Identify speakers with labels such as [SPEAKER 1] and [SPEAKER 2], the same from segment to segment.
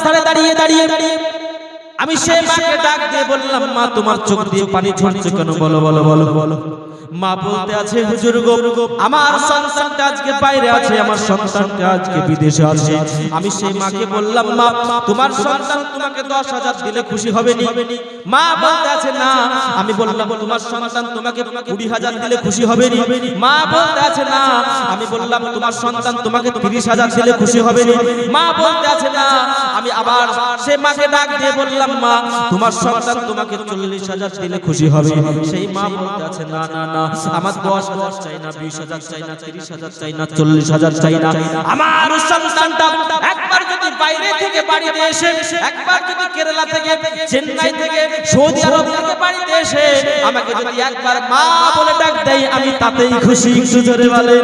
[SPEAKER 1] ধারে দাঁড়িয়ে দাঁড়িয়ে আমি সেই মাকে ডাক দিয়ে বললাম, মা তোমার চোখ দিয়ে পানি ঝরছে কেন, বলো বলো বলো বলো। মা বলতে আছে, হুজুর গো আমার সন্তানটা আজকে বাইরে আছে, আমার সন্তানটা আজকে বিদেশে আছে। আমি সেই মাকে বললাম, মা তোমার সন্তান তোমাকে 10,000 দিলে খুশি হবে নি? মা বলতে আছে, না। আমি বললাম, তোমার সন্তান তোমাকে 20,000 দিলে খুশি হবে নি? মা বলতে আছে, না। আমি বললাম, তোমার সন্তান তোমাকে 30,000 দিলে খুশি হবে নি? মা বলতে আছে, না। আমি আবার সেই মাকে ডাক দিয়ে বললাম, মা তোমার সন্তান তোমাকে 40,000 দিলে খুশি হবে? সেই মা বলতে আছে, না না না, আমার 10,000 চাই না, 20,000 চাই না, 30,000 চাই না, 40,000 চাই না। আমার সন্তানটা একবার যদি বাইরে থেকে বাড়িতে এসে, একবার যদি কেরালা থেকে, চেন্নাই থেকে, সৌদি আরব থেকে বাড়িতে এসে আমাকে যদি একবার মা বলে ডাক দেয়, আমি তাতেই খুশি। একটু জোরে বলে,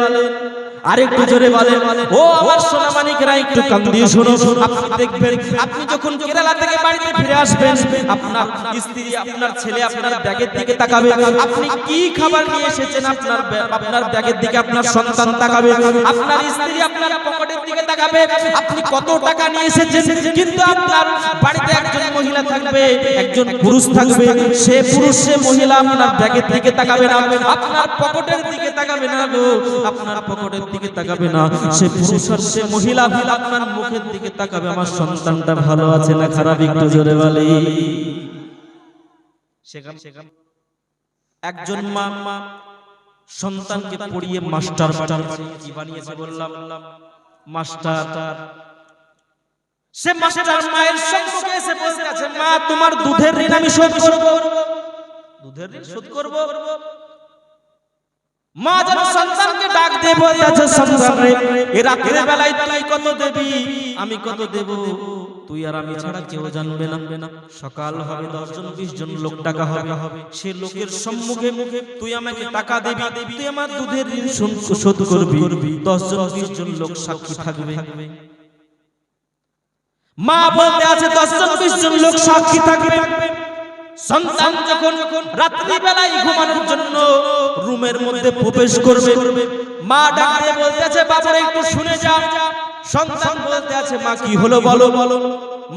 [SPEAKER 1] আরেকটু জোরে বলে। ও আমার সোনা মানিকেরা, একটু কান দিয়ে শোনো। আপনি দেখবেন, আপনি যখন কেরালা থেকে বাড়িতে ফিরে আসবেন, আপনার স্ত্রী, আপনার ছেলে আপনার ব্যাগের দিকে তাকাবে। আপনি কি খাবার নিয়ে এসেছেন, আপনার ব্যাগের দিকে আপনার সন্তান তাকাবে। আপনার স্ত্রী আপনার পকেটের দিকে তাকাবে, আপনি কত টাকা নিয়ে এসেছেন। কিন্তু আপনার বাড়িতে একজন মহিলা থাকবে, একজন পুরুষ থাকবে। সে পুরুষ, সে মহিলা আপনার ব্যাগের দিকে তাকাবে না, আপনার পকেটের দিকে তাকাবে না গো, আপনার পকেটের দিকে তাকাবে না। সে পুরুষ আর সে মহিলা আপনার মুখের দিকে তাকাবে, আমার সন্তানটা ভালো আছে না খারাপ, একটু জোরে বলি। একজন মা সন্তানকে পড়িয়ে মাস্টার বানিয়েছে, বললাম মাস্টার। সে মাস্টার মায়ের সম্মুখে এসে বলতে আছে, মা তোমার দুধের ঋণ আমি শোধ করব। দুধের ঋণ শোধ করব। মা যেন সন্তানকে ডাক দিয়ে বলতে আছে, সন্তান রে, এই রাতের বেলায় তুই কত দেবি, আমি কত দেব, তুই আর আমি ছাড়া কেউ জানবে না। সকাল হবে, 10 জন 20 জন লোক টাকা হবে, সে লোকের সম্মুখে তুই আমাকে টাকা দিবি, তুই আমার দুধের ঋণ শোধ করবি। 10 জন 20 জন লোক সাক্ষী থাকবে। মা বলতে আছে, 10 জন 20 জন লোক সাক্ষী থাকবে। সন্তান যখন রাত্রি বেলায় ঘুমানোর জন্য রুমের মধ্যে প্রবেশ করবে, মা ডাক দিয়ে বলতে আছে, বাবা একটু শুনে যা। সন্তান বলতে আছে, মা কি হলো বলো বলো।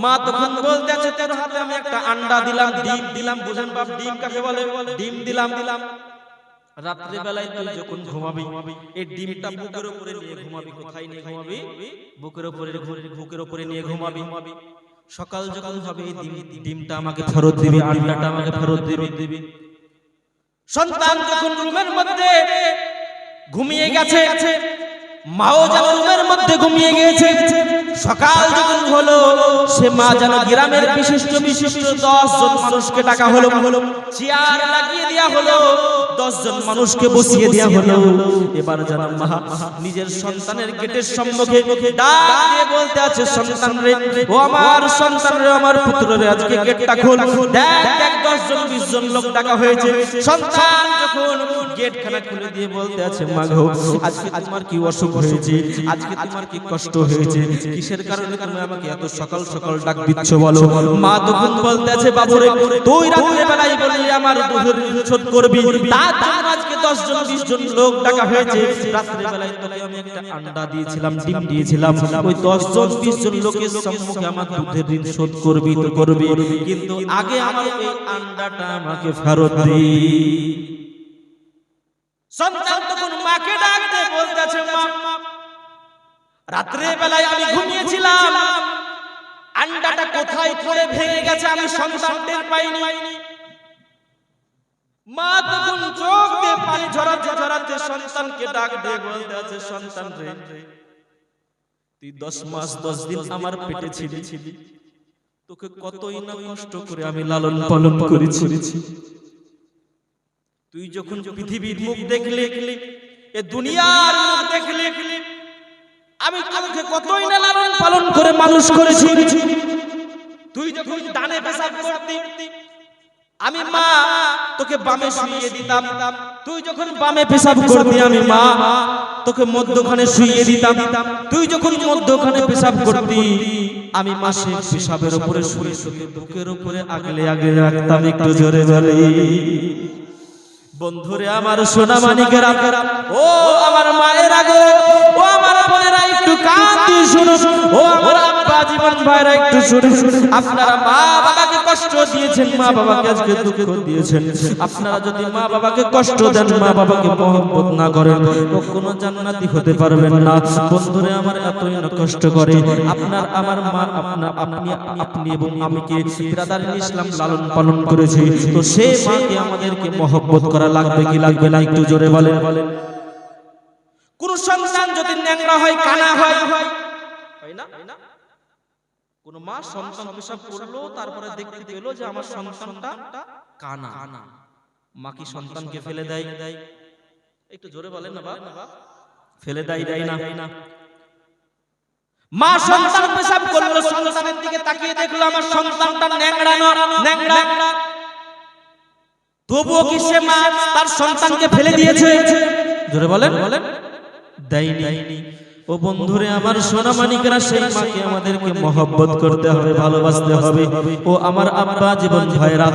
[SPEAKER 1] মা তখন বলতে আছে, তোর হাতে আমি একটা আন্ডা দিলাম, ডিম দিলাম, বুঝেন বাপ ডিম কাকে বলে, ডিম দিলাম। রাত্রি বেলায় তুই যখন ঘুমাবি, এই ডিমটা বুকের উপরে নিয়ে ঘুমাবি। কোথায় নিয়ে ঘুমাবি? বুকের উপরে নিয়ে ঘুমাবি। সকাল যখন হবে, এই ডিমটা আমাকে ফেরত দিবি, আন্ডাটা আমাকে ফেরত দিবি। সন্তান যখন রুমের মধ্যে ঘুমিয়ে গেছে, মাও যেন রুমের মধ্যে ঘুমিয়ে গেছে। সকাল যখন হলো, সে মা যেন গ্রামের বিশিষ্ট 10 জন মানুষকে ডাকা হলো, চেয়ার লাগিয়ে দেয়া হলো, 10 জন মানুষকে বসিয়ে দেয়া হলো। এবার যেন মা নিজের সন্তানের গেটের সম্মুখে ডাক দিয়ে বলতে আছে, সন্তান রে, ও আমার সন্তান রে, আমার পুত্র রে, আজকে গেটটা খোল। দেখ 10 জন 20 জন লোক ডাকা হয়েছে। সন্তান যখন গেটখানা খুলে দিয়ে বলতে আছে, মা গো, আজকে তোমার কি অসুখ হয়েছে, আজকে তোমার কি কষ্ট হয়েছে, কিসের কারণে তুমি আমাকে এত সকাল সকাল ডাক দিচ্ছ বলো। মা তখন বলতে আছে, বাবু রে, তুই রাতের বেলায় বললি আমার দুধের ঋণ শোধ করবি, তার জন্য আজকে 10 জন 20 জন লোক ডাকা হয়েছে। রাতের বেলায় তোকে আমি একটা আন্ডা দিয়েছিলাম, ডিম দিয়েছিলাম, ওই 10 জন 20 জন লোকের সম্মুখে আমার দুধের ঋণ শোধ করবি তো করবি, কিন্তু আগে আমার এই আন্ডাটা আমাকে ফেরত দি। সন্তান তখন মাকে ডাক দিয়ে বলতে আছে, মা রাত্রে বেলায় আমি ঘুমিয়েছিলাম, আন্ডাটা কোথায় পড়ে ভেঙে গেছে আমি সন্তান টের পাইনি। মা তখন চোখ দিয়ে পানি ঝরাতে সন্তানকে ডাক দিয়ে বলতে আছে, সন্তান রে, তুই 10 মাস 10 দিন আমার পেটে ছিলি, তোকে কতই না কষ্ট করে আমি লালন পালন করেছি। তুই যখন পৃথিবীর মুখ দেখলি, এ দুনিয়ার মুখ দেখলি, আমি তোকে কতই না লালন পালন করে মানুষ করেছি। তুই যখন ডানে পেশাব করতি, আমি মা তোকে বামে শুইয়ে দিতাম। তুই যখন বামে পেশাব করতি, আমি মা তোকে মধ্যখানে শুইয়ে দিতাম। তুই যখন মধ্যখানে পেশাব করতি, আমি মাসে পেশাবের উপরে শুয়ে তোকে বুকের উপরে আগলে আগলে রাখতাম। একটু জোরে বলি। বন্ধুরে আমার সোনা মানিকেরা, ও আমার মায়ের আগে, ও আমার বোনেরা, একটু কান দিয়ে শুনো। ও আমার আব্বাজি জীবন ভাইরা একটু শুনে, আপনারা মা বাবাকে কষ্ট দিয়েছেন, মা বাবাকে আজকে দুঃখ দিয়েছেন। আপনারা যদি মা বাবাকে কষ্ট দেন, মা বাবাকে মহব্বত না করেন, কখনো জান্নাতি হতে পারবেন না। বন্ধুরে আমার এতই না কষ্ট করে আপনার আমার মা, আপনি এবং আমি কে ব্রাদার ইসলাম লালন পালন করেছি, তো সেই মাকে আমাদেরকে মহব্বত করা লাগবে কি লাগবে না? একটু জোরে বলেন। কোন সন্তান যদি ন্যাংরা হয়, কানা হয়, হয় না? কোন মা সন্তান অভিশাপ করলো, তারপরে দেখতে পেলো যে আমার সন্তানটা কানা, মা কি সন্তানকে ফেলে দেয়? একটু জোরে বলেন না বাবা, ফেলে দেয় না? মা সন্তান পেশাব করলো, সন্তানের দিকে তাকিয়ে দেখলো আমার সন্তানটা ন্যাংরা, তবুও কি সে মা তার সন্তানকে ফেলে দিয়েছে? জোরে বলেন। দেয়নি। ও বন্ধুরে আমার সোনা মানিকেরা, সেই মাকে আমাদেরকে মহব্বত করতে হবে, ভালোবাসতে হবে। ও আমার আব্বা জীবন ভাইরা,